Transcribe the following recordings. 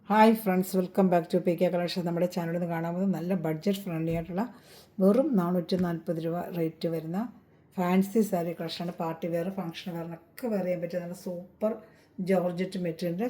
Hi friends, welcome back to P K collection. നമ്മുടെ ചാനലിൽ നിന്ന് കാണാൻ നല്ല ബഡ്ജറ്റ് ഫ്രണ്ട്ലി ആയിട്ടുള്ള വെറും 440 രൂപ റേറ്റ് വരുന്ന ഫാൻസി സാരി കളക്ഷനാണ്. പാർട്ടി വെയർ, ഫംഗ്ഷൻ വെയറിനൊക്കെ വെയർ ചെയ്യാൻ പറ്റിയ നല്ല സൂപ്പർ ജോർജറ്റ് മെറ്റീരിയലിൻ്റെ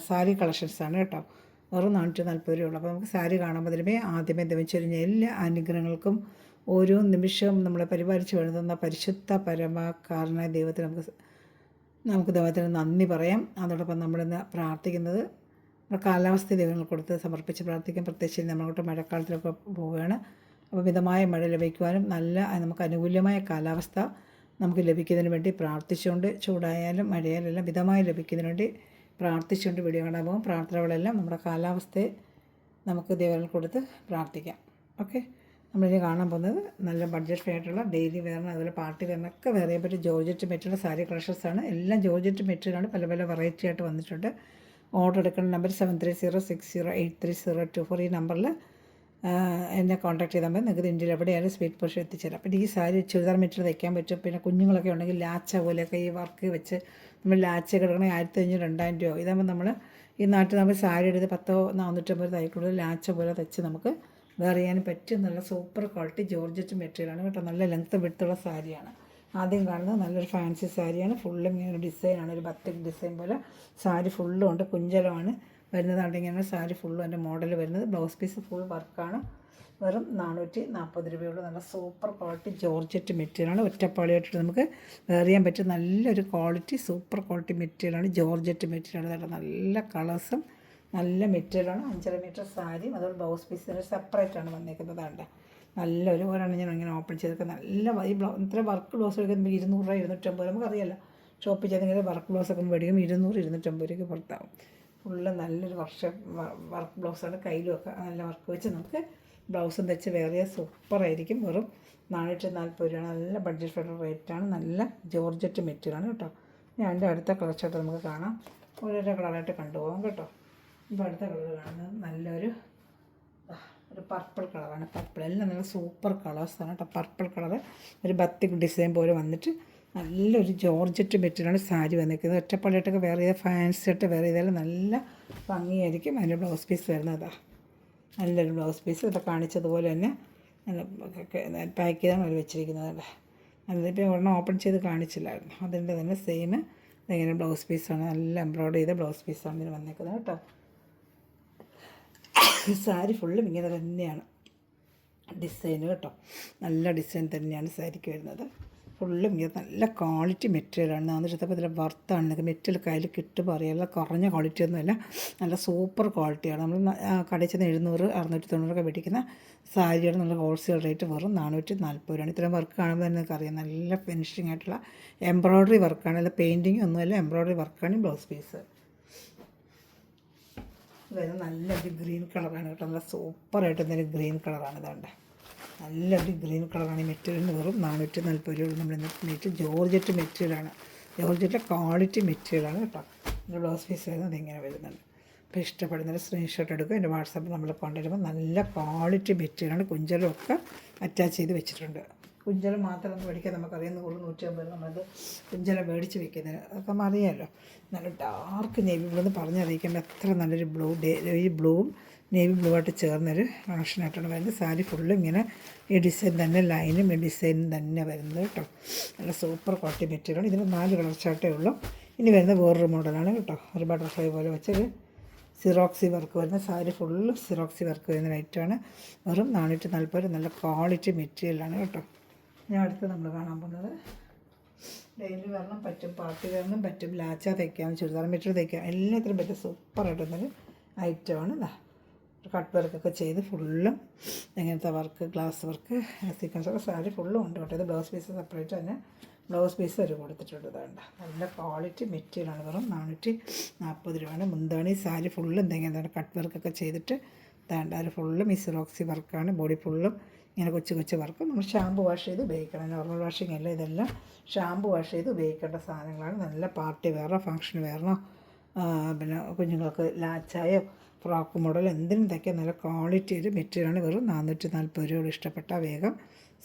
സാരി കളക്ഷൻസാണ് കേട്ടോ. വെറും 440 രൂപ. അപ്പോൾ നമുക്ക് സാരി കാണുമ്പോൾ ആദ്യമേ ദമിച്ചൊരിഞ്ഞ എല്ലാ അനുഗ്രഹങ്ങൾക്കും ഓരോ നിമിഷവും നമ്മളെ പരിപാലിച്ച് വരുന്ന പരിശുദ്ധ പരമകാരനായ ദൈവത്തിന് നമുക്ക് ദൈവത്തിന് നന്ദി പറയാം. അതോടൊപ്പം നമ്മളിന്ന് പ്രാർത്ഥിക്കുന്നത് കാലാവസ്ഥ ദൈവങ്ങൾ കൊടുത്ത് സമർപ്പിച്ച് പ്രാർത്ഥിക്കാൻ. പ്രത്യേകിച്ച് നമ്മളോട്ട് മഴക്കാലത്തിലൊക്കെ പോവുകയാണ്. അപ്പോൾ മിതമായ മഴ ലഭിക്കുവാനും നമുക്ക് അനുകൂലമായ കാലാവസ്ഥ നമുക്ക് ലഭിക്കുന്നതിന് വേണ്ടി പ്രാർത്ഥിച്ചുകൊണ്ട്, ചൂടായാലും മഴയായാലും എല്ലാം മിതമായി ലഭിക്കുന്നതിന് വേണ്ടി പ്രാർത്ഥിച്ചുകൊണ്ട് വീഡിയോ കാണാൻ പോകും. പ്രാർത്ഥനകളെല്ലാം നമ്മുടെ കാലാവസ്ഥയെ നമുക്ക് ദൈവങ്ങൾ കൊടുത്ത് പ്രാർത്ഥിക്കാം. ഓക്കെ, നമ്മളിനി കാണാൻ പോകുന്നത് നല്ല ബഡ്ജറ്റ് ഫ്രീ ആയിട്ടുള്ള ഡെയിലി വെയറിന് അതുപോലെ പാർട്ടി വെയറിനൊക്കെ വെയർ ചെയ്യാൻ പറ്റിയ ജോർജറ്റ് മെറ്റീരിയൽ സാരി കളക്ഷൻസാണ്. എല്ലാം ജോർജറ്റ് മെറ്റീരിയലാണ്, പല പല വെറൈറ്റി ആയിട്ട് വന്നിട്ടുണ്ട്. ഓർഡർ എടുക്കുന്ന നമ്പർ 7306083024. ഈ നമ്പറിൽ എന്നെ കോൺടാക്ട് ചെയ്താൽ മതി. നിങ്ങൾക്ക് ഇന്ത്യയിൽ എവിടെയായാലും സ്പീഡ് പോസ്റ്റ് എത്തിച്ചേരാം. പിന്നെ ഈ സാരി ചുരിദാർ മെറ്റീരിയൽ തയ്ക്കാൻ പറ്റും. പിന്നെ കുഞ്ഞുങ്ങളൊക്കെ ഉണ്ടെങ്കിൽ ലാച്ച പോലെയൊക്കെ ഈ വർക്ക് വെച്ച് നമ്മൾ ലാച്ച കിടക്കണമെങ്കിൽ 1500-2000 രൂപ. ഇതാകുമ്പോൾ നമ്മൾ ഈ നാട്ടിൽ നമ്മൾ സാരി എടുത്ത് 100-450 തയ്ക്കുള്ളത് ലാച്ച പോലെ തയ്ച്ച് നമുക്ക് വെയർ ചെയ്യാൻ പറ്റും. നല്ല സൂപ്പർ ക്വാളിറ്റി ജോർജറ്റ് മെറ്റീരിയലാണ് കേട്ടോ. നല്ല ലെങ്ത്ത് വിടുത്തുള്ള സാരിയാണ്. ആദ്യം കാണുന്നത് നല്ലൊരു ഫാൻസി സാരിയാണ്. ഫുള്ളും ഇങ്ങനെ ഡിസൈനാണ്, ഒരു ബത്തിക് ഡിസൈൻ പോലെ സാരി ഫുള്ളും ഉണ്ട്. കുഞ്ചലമാണ് വരുന്നതാണ്. ഇങ്ങനെ സാരി ഫുള്ളും എൻ്റെ മോഡൽ വരുന്നത്. ബ്ലൗസ് പീസ് ഫുൾ വർക്കാണ്. വെറും 440 രൂപയുള്ള നല്ല സൂപ്പർ ക്വാളിറ്റി ജോർജറ്റ് മെറ്റീരിയലാണ്. ഒറ്റപ്പാളിയായിട്ട് നമുക്ക് വെയർ ചെയ്യാൻ പറ്റും നല്ലൊരു ക്വാളിറ്റി സൂപ്പർ ക്വാളിറ്റി മെറ്റീരിയലാണ്. ജോർജറ്റ് മെറ്റീരിയലാണ്. നല്ല കളേഴ്സും നല്ല മെറ്റീരിയലാണ്. 5.5 മീറ്റർ സാരിയും അതുപോലെ ബ്ലൗസ് പീസിന് സെപ്പറേറ്റാണ് വന്നേക്കുന്നത്. വേണ്ട നല്ലൊരു ഒരെണ്ണം ഞാൻ ഇങ്ങനെ ഓപ്പൺ ചെയ്തൊക്കെ നല്ല ഈ ഇത്ര വർക്ക് ബ്ലൗസ് എടുക്കുമ്പോൾ 200 രൂപ 250 നമുക്കറിയാമല്ലോ. ഷോപ്പിൽ ചെയ്തെങ്കിൽ വർക്ക് ബ്ലൗസൊക്കെ മേടിക്കും 200-250 രൂപയ്ക്ക് പുറത്താവും. ഫുള്ള് നല്ലൊരു വർക്ക് ബ്ലൗസാണ്. കയ്യിലുമൊക്കെ നല്ല വർക്ക് വെച്ച് നമുക്ക് ബ്ലൗസും വെച്ച് വേറെ സൂപ്പറായിരിക്കും. വെറും 440 രൂപയാണ്. നല്ല ബഡ്ജറ്റ് ഫ്രണ്ട്ലി റേറ്റാണ്. നല്ല ജോർജറ്റ് മെറ്റീരിയലാണ് കേട്ടോ. ഞാൻ എൻ്റെ അടുത്ത കളർ ചാർട്ട് നമുക്ക് കാണാം. ഓരോരോ കളറായിട്ട് കണ്ടുപോകാം കേട്ടോ. ഇപ്പോൾ അടുത്ത കളർ കാണുന്നത് നല്ലൊരു പർപ്പിൾ കളറാണ്. പർപ്പിൾ എല്ലാം നല്ല സൂപ്പർ കളേഴ്സാണ് കേട്ടോ. പർപ്പിൾ കളറ് ഒരു ബത്തിക് ഡിസൈൻ പോലെ വന്നിട്ട് നല്ലൊരു ജോർജറ്റ് മെറ്റീരിയലാണ് സാരി വന്നിരിക്കുന്നത്. ഒറ്റപ്പള്ളിയായിട്ടൊക്കെ വേറെ ചെയ്താൽ ഫാൻസി ആയിട്ട് വേറെ ചെയ്താൽ നല്ല ഭംഗിയായിരിക്കും. അതിൻ്റെ ബ്ലൗസ് പീസ് വരുന്നതാണ്. നല്ലൊരു ബ്ലൗസ് പീസ് ഇവിടെ കാണിച്ചതുപോലെ തന്നെ നല്ല പാക്ക് ചെയ്താണ് അവർ വെച്ചിരിക്കുന്നത്. അതിപ്പോൾ ഒരെണ്ണം ഓപ്പൺ ചെയ്ത് കാണിച്ചില്ലായിരുന്നു. അതിൻ്റെ തന്നെ സെയിം ഇങ്ങനെ ബ്ലൗസ് പീസാണ്. നല്ല എംബ്രോയ്ഡറി ചെയ്ത ബ്ലൗസ് പീസാണ് ഇതിന് വന്നിരിക്കുന്നത് കേട്ടോ. സാരി ഫുള്ളും ഇങ്ങനെ തന്നെയാണ് ഡിസൈൻ കേട്ടോ. നല്ല ഡിസൈൻ തന്നെയാണ് സാരിക്ക് വരുന്നത്. ഫുള്ളും ഇങ്ങനെ നല്ല ക്വാളിറ്റി മെറ്റീരിയലാണ്. 470 വർത്താണ്. നിങ്ങൾക്ക് മെറ്റീരിയൽ കയ്യിൽ കിട്ടുമ്പോൾ അറിയാമല്ല, കുറഞ്ഞ ക്വാളിറ്റി ഒന്നുമല്ല, നല്ല സൂപ്പർ ക്വാളിറ്റിയാണ്. നമ്മൾ കടയിൽ ചെന്ന് 700-690 മേടിക്കുന്ന സാരിയാണ്. നല്ല ഹോൾസെയിൽ റേറ്റ് വെറും 440 രൂപയാണ്. ഇത്രയും വർക്ക് കാണുമ്പോൾ തന്നെ നിങ്ങൾക്ക് അറിയാം നല്ല ഫിനിഷിംഗ് ആയിട്ടുള്ള എംബ്രോയ്ഡറി വർക്കാണ്. അല്ല പെയിൻറ്റിങ് ഒന്നുമല്ല, എംബ്രോയ്ഡറി വർക്കാണ് ബ്ലൗസ് പീസ് വരുന്നത്. നല്ലൊരു ഗ്രീൻ കളറാണ് കേട്ടോ. നല്ല സൂപ്പറായിട്ട് എന്തെങ്കിലും ഗ്രീൻ കളറാണ്. ഇതുകൊണ്ട് നല്ലൊരു ഗ്രീൻ കളറാണ്. ഈ മെറ്റീരിയലിന് വെറും 440 രൂപ. നമ്മൾ ഇന്നത്തെ ജോർജറ്റ് മെറ്റീരിയലാണ്. ജോർജറ്റ് ക്വാളിറ്റി മെറ്റീരിയലാണ് കേട്ടോ. എൻ്റെ ബ്ലൗസ് പീസ് വരുന്നത് ഇങ്ങനെ വരുന്നുണ്ട്. അപ്പോൾ ഇഷ്ടപ്പെടുന്നൊരു സ്ക്രീൻഷോട്ട് എടുക്കും. എൻ്റെ വാട്സാപ്പിൽ നമ്മൾ കൊണ്ടുവരുമ്പോൾ നല്ല ക്വാളിറ്റി മെറ്റീരിയലാണ്. കുഞ്ചലമൊക്കെ അറ്റാച്ച് ചെയ്ത് വെച്ചിട്ടുണ്ട്. കുഞ്ചലം മാത്രം മേടിക്കാൻ നമുക്കറിയാം 100-150 നമ്മളത് കുഞ്ചലം മേടിച്ച് വെക്കുന്നത് അതൊക്കെ അറിയാമല്ലോ. നല്ല ഡാർക്ക് നേവി ബ്ലൂ എന്ന് പറഞ്ഞറിയിക്കേണ്ട അത്ര നല്ലൊരു ഈ ബ്ലൂവും നേവി ബ്ലൂ ആയിട്ട് ചേർന്നൊരു കളക്ഷനായിട്ടാണ് വരുന്നത്. സാരി ഫുള്ളും ഇങ്ങനെ ഈ ഡിസൈൻ തന്നെ ലൈനും ഈ ഡിസൈനും തന്നെ വരുന്നത് കേട്ടോ. നല്ല സൂപ്പർ ക്വാളിറ്റി മെറ്റീരിയലാണ്. ഇതിന് 4 കളർ ചാർട്ടേ ഉള്ളൂ. ഇനി വരുന്നത് വേറൊരു മോഡലാണ് കേട്ടോ. ഒരു ബട്ടർഫ്ലൈ പോലെ വെച്ചൊരു സിറോക്സി വർക്ക് വരുന്ന സാരി ഫുള്ളും സിറോക്സി വർക്ക് വരുന്ന റേറ്റാണ്. വെറും 440. നല്ല ക്വാളിറ്റി മെറ്റീരിയലാണ് കേട്ടോ. ഞാൻ അടുത്ത് നമ്മൾ കാണാൻ പോകുന്നത് ഡെയിലി വെയറിനും പറ്റും, പാർട്ടി വെയറിനും പറ്റും, ലാച്ച തയ്ക്കാം, ചുരിദാർ മെറ്റീരിയൽ തയ്ക്കാം, എല്ലാത്തിനും പറ്റും സൂപ്പറായിട്ടൊന്നൊരു ഐറ്റമാണ്. കട്ട് വർക്കൊക്കെ ചെയ്ത് ഫുള്ളും ഇങ്ങനത്തെ വർക്ക്, ഗ്ലാസ് വർക്ക്, സീക്വൻസൊക്കെ സാരി ഫുള്ളും ഉണ്ട് കേട്ടോ. ഇത് ബ്ലൗസ് പീസ് സെപ്പറേറ്റ് തന്നെ ബ്ലൗസ് പീസ് ഒരു കൊടുത്തിട്ടുണ്ട്. ഇതാണ്ട് നല്ല ക്വാളിറ്റി മെറ്റീരിയലാണ്. വെറും 440 രൂപയാണ്. മുന്താണി സാരി ഫുള്ളും എന്തെങ്കിലും കട്ട് വർക്കൊക്കെ ചെയ്തിട്ട് ഇതാണ്ട് അത് ഫുള്ളും ഈ സിറോക്സി വർക്കാണ്. ബോഡി ഫുള്ളും ഇങ്ങനെ കൊച്ചു വർക്ക്. നമ്മൾ ഷാമ്പു വാഷ് ചെയ്ത് ഉപയോഗിക്കണം. നോർമൽ വാഷിംഗ് അല്ല, ഇതെല്ലാം ഷാമ്പു വാഷ് ചെയ്ത് ഉപയോഗിക്കേണ്ട സാധനങ്ങളാണ്. നല്ല പാർട്ടി വെയറോ ഫംഗ്ഷൻ വെയറിനോ പിന്നെ കുഞ്ഞുങ്ങൾക്ക് ലാച്ചായോ ഫ്രോക്ക് മോഡൽ എന്തിനും തയ്ക്കാൻ നല്ല ക്വാളിറ്റി ഒരു മെറ്റീരിയലാണ്. വെറും 440 രൂപ. ഇഷ്ടപ്പെട്ട വേഗം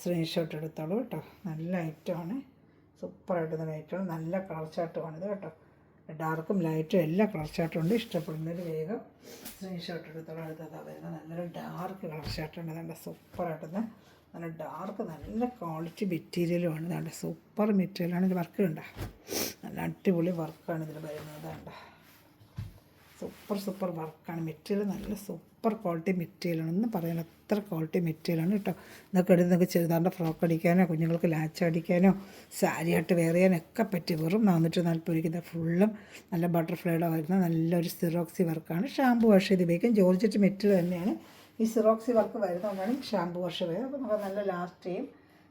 സ്ക്രീൻഷോട്ട് എടുത്തോളൂ കേട്ടോ. നല്ല ഐറ്റമാണ്. സൂപ്പറായിട്ട് നല്ല ഐറ്റമാണ്. നല്ല കളർ ചാർട്ടുമാണിത് കേട്ടോ. ഡാർക്കും ലൈറ്റും എല്ലാ കളർ ചാർട്ടുണ്ട്. ഇഷ്ടപ്പെടുന്നൊരു വേഗം സ്ക്രീൻഷോട്ട് എടുത്തോളം അടുത്തതാ വരുന്നത്. നല്ലൊരു ഡാർക്ക് കളർ ചാർട്ടുണ്ട്. നല്ല സൂപ്പറായിട്ടുള്ള നല്ല ഡാർക്ക് നല്ല ക്വാളിറ്റി മെറ്റീരിയലുമാണ്. നല്ല സൂപ്പർ മെറ്റീരിയലാണ്. ഇത് വർക്ക് കണ്ട നല്ല അടിപൊളി വർക്കാണ് ഇതിൽ വരുന്നത്. കണ്ട സൂപ്പർ വർക്കാണ്. മെറ്റീരിയൽ നല്ല സൂപ്പർ ക്വാളിറ്റി മെറ്റീരിയലാണ്. ഒന്നും പറയാൻ അത്ര ക്വാളിറ്റി മെറ്റീരിയലാണ് കേട്ടോ. ഇതൊക്കെ എടുത്ത് നിങ്ങൾക്ക് ചുരിദാറിൻ്റെ ഫ്രോക്ക് അടിക്കാനോ കുഞ്ഞുങ്ങൾക്ക് ലാച്ച് അടിക്കാനോ സാരിയായിട്ട് വെയർ ചെയ്യാനൊക്കെ പറ്റി. വെറും 440 രൂപയ്ക്ക് ഫുള്ളും നല്ല ബട്ടർഫ്ലൈയുടെ വരുന്ന നല്ലൊരു സിറോക്സി വർക്കാണ്. ഷാമ്പു വാഷ് ചെയ്ത് ഉപയോഗിക്കും. ജോർജറ്റ് മെറ്റീരിയൽ തന്നെയാണ്. ഈ സിറോക്സി വർക്ക് വരുന്നതുകൊണ്ടാണ് ഷാമ്പു വാഷ് വരുന്നത്. അപ്പോൾ നമുക്ക് നല്ല ലാസ്റ്റ് ചെയ്യും.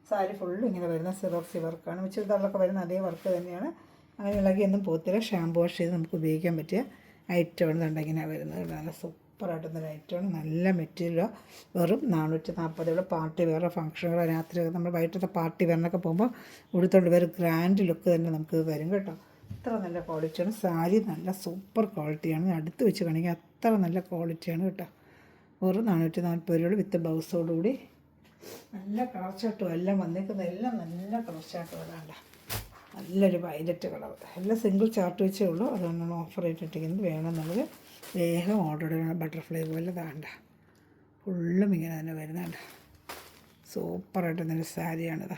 സാരി ഫുള്ളും ഇങ്ങനെ വരുന്ന സിറോക്സി വർക്കാണ്. ചുരിദാറിലൊക്കെ വരുന്ന അതേ വർക്ക് തന്നെയാണ്. അങ്ങനെ ഇളകിയൊന്നും പോകത്തില്ല. ഷാമ്പു വാഷ് ചെയ്ത് നമുക്ക് ഉപയോഗിക്കാൻ പറ്റിയ ഐറ്റമാണ്. ഇതുണ്ടെങ്കിലാണ് വരുന്നത്. നല്ല സൂപ്പറായിട്ടുന്നൊരു ഐറ്റമാണ്. നല്ല മെറ്റീരിയലോ. വെറും 440. പാർട്ടി വെയർ ഫംഗ്ഷനുകൾ രാത്രി നമ്മൾ വൈകിട്ടത്തെ പാർട്ടി വെയറിനൊക്കെ പോകുമ്പോൾ ഉടുത്തോണ്ട് വേറെ ഗ്രാൻഡ് ലുക്ക് തന്നെ നമുക്ക് വരും കേട്ടോ. അത്ര നല്ല ക്വാളിറ്റിയാണ്. സാരി നല്ല സൂപ്പർ ക്വാളിറ്റിയാണ്. അടുത്ത് വെച്ച് കാണിക്കുക അത്ര നല്ല ക്വാളിറ്റിയാണ് കേട്ടോ. വെറും 440 രൂപ വിത്ത് ബ്ലൗസോടുകൂടി നല്ല കളർ ചാട്ടും എല്ലാം വന്നിരിക്കുന്നത്. എല്ലാം നല്ല കളർ ചാട്ടും വരാണ്ട. നല്ലൊരു വയലറ്റ് കളർ. എല്ലാം സിംഗിൾ ചാർട്ട് വെച്ചേ ഉള്ളൂ. അതുകൊണ്ടാണ് ഓഫർ ഇട്ടിരിക്കുന്നത്. വേണമെന്നുള്ളത് വേഗം ഓർഡർ ചെയ്യണം. ബട്ടർഫ്ലൈ പോലെ താണ്ട ഫുള്ളും ഇങ്ങനെ തന്നെ വരുന്നുണ്ട്. സൂപ്പറായിട്ട് നല്ലൊരു സാരിയാണിത്.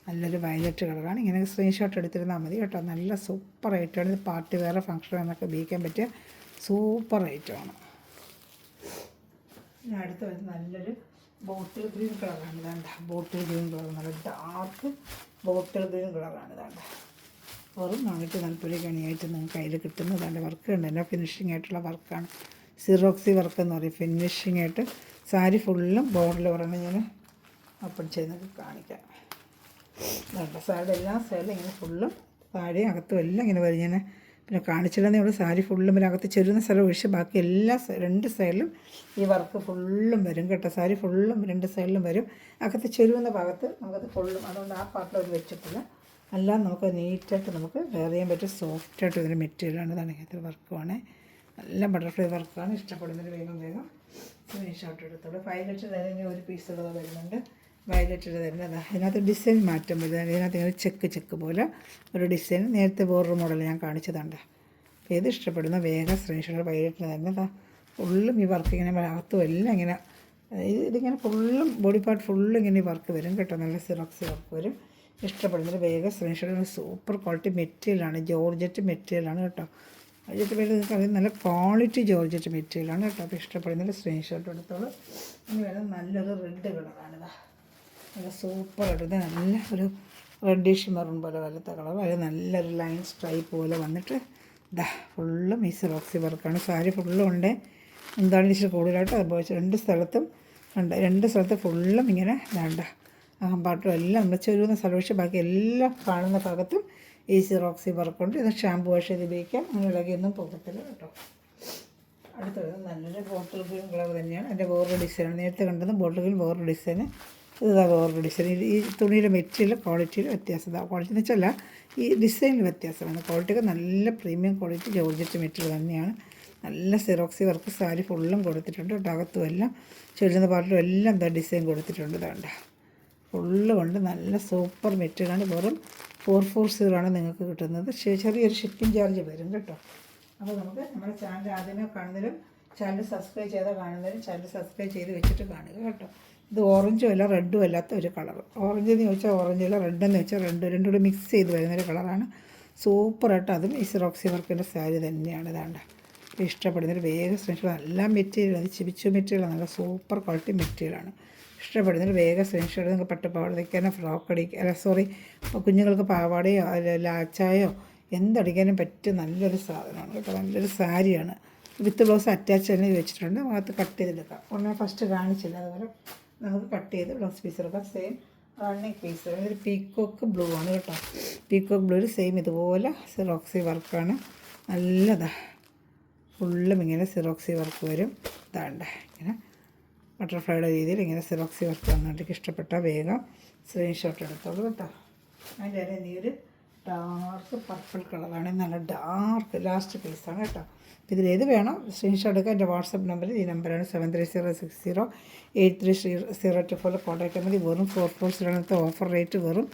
നല്ലൊരു വയലറ്റ് കളറാണ്. ഇങ്ങനെ സ്ക്രീൻഷോട്ട് എടുത്തിരുന്നാൽ മതി കേട്ടോ. നല്ല സൂപ്പർ ഐറ്റമാണ്. ഇത് പാർട്ടി വേറെ ഫംഗ്ഷൻ എന്നൊക്കെ ഉപയോഗിക്കാൻ പറ്റിയ സൂപ്പർ ഐറ്റമാണ്. ഇനി അടുത്ത് വരുന്ന നല്ലൊരു ബോട്ടിൽ ഗ്രീൻ കളറാണ്. ഇതാണ്ട ബോട്ടിൽ ഗ്രീൻ കളർ. നല്ല ഡാർക്ക് ബോട്ടിൽ ഗ്രീൻ കളറാണ്. ഇതാണ്ട വെറും 440 രൂപയ്ക്കായിട്ട് നിങ്ങൾക്ക് കയ്യിൽ കിട്ടുന്നത്. അതിൻ്റെ വർക്ക് ഉണ്ട്. എൻ്റെ ഫിനിഷിംഗ് ആയിട്ടുള്ള വർക്കാണ്. സിറോക്സി വർക്ക് എന്ന് പറയും. ഫിനിഷിംഗ് ആയിട്ട് സാരി ഫുള്ളും ബോർഡിൽ പറഞ്ഞ് ഞാൻ ഓപ്പൺ ചെയ്ത് കാണിക്കാം. ഇതാണ്ട സാരിയുടെ എല്ലാ സൈഡിലും ഇങ്ങനെ ഫുള്ളും താഴെയും അകത്തും എല്ലാം ഇങ്ങനെ വരും. ഞാൻ പിന്നെ കാണിച്ചില്ലെന്നേ ഉള്ളൂ. സാരി ഫുള്ളും പിന്നെ അകത്ത് ചെരുന്ന സ്ഥലം ഒഴിച്ച് ബാക്കി എല്ലാ 2 സൈഡിലും ഈ വർക്ക് ഫുള്ളും വരും കേട്ടോ. സാരി ഫുള്ളും 2 സൈഡിലും വരും. അകത്ത് ചെരുവുന്ന ഭാഗത്ത് നമുക്കത് ഫുള്ളും. അതുകൊണ്ട് ആ പാർട്ടിൽ അവർ വെച്ചിട്ടില്ല. എല്ലാം നമുക്ക് നീറ്റായിട്ട് നമുക്ക് വെയർ ചെയ്യാൻ പറ്റും. സോഫ്റ്റായിട്ട് ഇതിൻ്റെ മെറ്റീരിയലാണ്. ഇതാണ് ഇങ്ങനത്തെ വർക്കുമാണ്. നല്ല ബട്ടർഫ്ലൈ വർക്കാണ്. ഇഷ്ടപ്പെടുന്നൊരു വേഗം സ്ക്രീൻഷോട്ട് എടുത്തോളൂ. വയലറ്റ് തന്നെ ഒരു പീസുകൾ വരുന്നുണ്ട്. വയലറ്റിൽ തരുന്നത് അതിനകത്ത് ഡിസൈൻ മാറ്റം വരുന്നത്. ഇതിനകത്ത് ഇങ്ങനെ ചെക്ക് പോലെ ഒരു ഡിസൈൻ. നേരത്തെ വേറൊരു മോഡൽ ഞാൻ കാണിച്ചതുണ്ട്. അപ്പോൾ ഏത് ഇഷ്ടപ്പെടുന്ന വേഗം സ്ക്രീൻഷോട്ട്. വയലറ്റിൽ തരുന്നത് ഫുള്ളും ഈ വർക്ക് ഇങ്ങനെ അകത്തും എല്ലാം ഇങ്ങനെ ഇതിങ്ങനെ ഫുള്ളും ബോഡി പാർട്ട് ഫുള്ളും ഇങ്ങനെ ഈ വർക്ക് വരും കേട്ടോ. നല്ല സിറോക്സി വർക്ക് വരും. ഇഷ്ടപ്പെടുന്നത് വേഗം സ്ക്രീൻഷോട്ട്. സൂപ്പർ ക്വാളിറ്റി മെറ്റീരിയലാണ്. ജോർജറ്റ് മെറ്റീരിയലാണ് കേട്ടോ. ജോർജറ്റ് മെറ്റീരിയൽ നല്ല ക്വാളിറ്റി ജോർജറ്റ് മെറ്റീരിയലാണ് കേട്ടോ. അപ്പോൾ ഇഷ്ടപ്പെടുന്നതിൽ സ്ക്രീൻഷോട്ട് എടുത്തോളൂ. ഇനി വരുന്നത് നല്ലൊരു റെഡ് കളറാണിതാ. നല്ല സൂപ്പറായിട്ട് നല്ല ഒരു റെഡിഷ് മെറൂൺ പോലെ വലത്തെ കളർ. അത് നല്ലൊരു ലൈൻ സ്ട്രൈപ്പ് പോലെ വന്നിട്ട് ഇതാ ഫുള്ളും ഈ സിറോക്സി വർക്കാണ്. സാരി ഫുള്ളും ഉണ്ട്. എന്താണ് ഇച്ചിരി കൂടുതലായിട്ട് അതുപോലെ 2 സ്ഥലത്തും ഉണ്ട്. 2 സ്ഥലത്ത് ഫുള്ളും ഇങ്ങനെ വേണ്ട പാട്ടും എല്ലാം നമ്മൾ ചെരുവുന്ന സ്ഥലം ഒഴിച്ച് ബാക്കി എല്ലാം കാണുന്ന ഭാഗത്തും ഈ സിറോക്സി വർക്കുണ്ട്. ഇത് ഷാമ്പു വാഷ് ചെയ്ത് ഉപയോഗിക്കാം. അങ്ങനെ ഇളകിയൊന്നും പോകത്തില്ല കേട്ടോ. അടുത്ത വരുന്നത് നല്ലൊരു ബോട്ടിൽ ഗ്രീൻ കളർ തന്നെയാണ്. അതിൻ്റെ വേറൊരു ഡിസൈനാണ്. നേരത്തെ കണ്ടത് ബോട്ടിൽ ഗ്രീൻ വേറൊരു ഡിസൈന്. ഇതാ വേറൊരു ഡിസൈൻ. ഈ തുണിയുടെ മെറ്റീരിയൽ ക്വാളിറ്റിയിൽ വ്യത്യാസം. ക്വാളിറ്റി എന്ന് വെച്ചല്ല ഈ ഡിസൈനിൽ വ്യത്യാസമാണ്. ക്വാളിറ്റിയൊക്കെ നല്ല പ്രീമിയം ക്വാളിറ്റി ജോർജറ്റ് മെറ്റീരിയൽ തന്നെയാണ്. നല്ല സിറോക്സി വർക്ക് സാരി ഫുള്ളും കൊടുത്തിട്ടുണ്ട്. അകത്തും എല്ലാം ചെല്ലുന്ന പാർട്ടിലും എല്ലാം എന്താ ഡിസൈൻ കൊടുത്തിട്ടുണ്ട്. ഇതാണ്ട ഫുള്ള് കൊണ്ട് നല്ല സൂപ്പർ മെറ്റീരിയലാണ്. വെറും 440 ആണ് നിങ്ങൾക്ക് കിട്ടുന്നത്. ചെറിയൊരു ഷിപ്പിംഗ് ചാർജ് വരും കേട്ടോ. അപ്പോൾ നമുക്ക് നമ്മുടെ ചാനൽ ആദ്യമേ കാണുന്നതിലും ചാനൽ സബ്സ്ക്രൈബ് ചെയ്താൽ കാണുന്നതിലും ചാനൽ സബ്സ്ക്രൈബ് ചെയ്ത് വെച്ചിട്ട് കാണുക കേട്ടോ. ഇത് ഓറഞ്ചും അല്ല റെഡും അല്ലാത്ത ഒരു കളർ. ഓറഞ്ച് എന്ന് ചോദിച്ചാൽ ഓറഞ്ചല്ല, റെഡെന്ന് വെച്ചാൽ റെഡ്. രണ്ടും കൂടി മിക്സ് ചെയ്ത് വരുന്നൊരു കളറാണ്. സൂപ്പറായിട്ട് അതും ഈ സിറോക്സി വർക്കിൻ്റെ സാരി തന്നെയാണ്. ഇതാണ്ട് ഇഷ്ടപ്പെടുന്നൊരു വേഗം സ്ക്രീൻഷോട്ട്. നല്ല മെറ്റീരിയൽ. അത് ചിപിച്ചു മെറ്റീരിയൽ. നല്ല സൂപ്പർ ക്വാളിറ്റി മെറ്റീരിയലാണ്. ഇഷ്ടപ്പെടുന്നൊരു വേഗം സ്ക്രീൻഷോട്ട്. നിങ്ങൾക്ക് പട്ടുപാവാട തയ്ക്കാനോ ഫ്രോക്ക് അടിക്കാൻ കുഞ്ഞുങ്ങൾക്ക് പാവാടയോ ലാച്ചായോ എന്തടിക്കാനും പറ്റിയ നല്ലൊരു സാധനമാണ് കേട്ടോ. നല്ലൊരു സാരിയാണ്. വിത്ത് ബ്ലൗസ് അറ്റാച്ച് തന്നെ വെച്ചിട്ടുണ്ട്. അകത്ത് കട്ട് ചെയ്തെടുക്കാം. ഒന്നും ഫസ്റ്റ് കാണിച്ചില്ല. അതുപോലെ നമുക്ക് കട്ട് ചെയ്ത് ബ്ലൗസ് പീസ് എടുക്കാം. Same running piece. ഇതൊരു പീക്കോക്ക് ബ്ലൂ ആണ് കേട്ടോ. പീക്കോക്ക് ബ്ലൂവിൽ സെയിം ഇതുപോലെ സിറോക്സി വർക്കാണ്. നല്ലതാണ്. ഫുള്ളും ഇങ്ങനെ സിറോക്സി വർക്ക് വരും. ഇതാണ്ട് ഇങ്ങനെ ബട്ടർഫ്ലൈയുടെ രീതിയിൽ ഇങ്ങനെ സിറോക്സി വർക്ക് വന്നിട്ട് ഇഷ്ടപ്പെട്ട വേഗം സ്ക്രീൻഷോട്ട് എടുത്തോളൂ കേട്ടോ. അതിൻ്റെ നീര് ഡാർക്ക് പർപ്പിൾ കളറാണ്. നല്ല ഡാർക്ക് ലാസ്റ്റ് പീസാണ് കേട്ടോ. ഇതിലേത് വേണം സ്ക്രീൻഷോട്ട് എടുക്കുക. എൻ്റെ വാട്സപ്പ് നമ്പർ ഈ നമ്പറാണ് 7306083024 കോൺടാക്ട് മതി. വെറും 440 ഓഫർ റേറ്റ് വെറും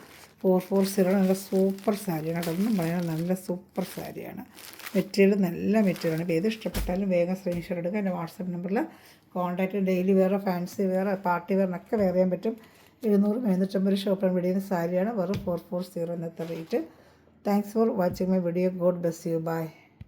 440 നല്ല സൂപ്പർ സാരിയാണ് കേട്ടോ. ഒന്നും പറയാൻ നല്ല സൂപ്പർ സാരിയാണ്. മെറ്റീരിയൽ നല്ല മെറ്റീരിയലാണ്. ഇപ്പോൾ ഏത് ഇഷ്ടപ്പെട്ടാലും വേഗം സ്ക്രീൻഷോട്ട് എടുക്കുക. എൻ്റെ വാട്സപ്പ് നമ്പറിൽ contact. Daily wear, fancy wear, party വെയറിനൊക്കെ വെയർ ചെയ്യാൻ പറ്റും. 700-750 ഷോപ്പിൽ വിടിയുന്ന സാരിയാണ്. വെറും 440 ഇന്നത്തെ rate. Thanks for watching my video. God bless you. By.